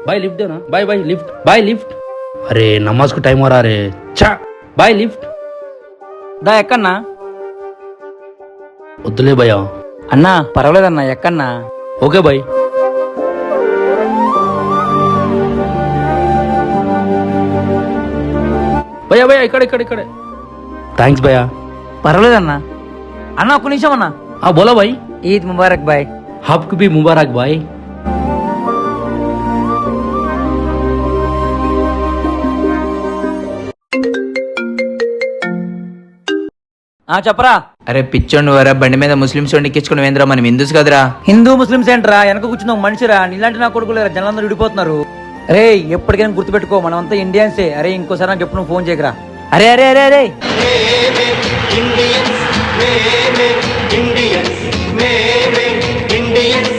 Bye lift దేనా బాయ్ lift బాయ్ లిఫ్ట్. అరే నమాజ్ కు టైం వరా రే. చా బాయ్ లిఫ్ట్. దా ఎక్కన్నా. వద్దులే భయ్యా. అన్నా పర్వాలేదన్నా ఎక్కన్నా. Okay bye. భయ్యా ఇక్కడ థ్యాంక్స్ భయ్యా. పర్వాలేదన్నా. అన్నా ఒక్క నిమిషం అన్నా. బోలో భాయ్. ఈద్ ముబారక్ బాయ్. आपको भी मुबारक भाई. చెప్పరా. అరే పిచ్చోండు వరా బండి మీద ముస్లింస్ ఎక్కించుకుని వేంద్రా, మనం హిందూస్ కదరా. హిందూ ముస్లిం ఏంట్రా, వెనక కూర్చున్న ఒక మనిషిరా. నీలాంటి నా కొడుకులేరా, జనాలందరూ విడిపోతున్నారు. అరే ఎప్పటికైనా గుర్తుపెట్టుకో, మనమంతా ఇండియన్సే. అరే ఇంకోసారి నాకు ఎప్పుడు నువ్వు ఫోన్ చేయకరా. అరే అరే అరే అరే Indians,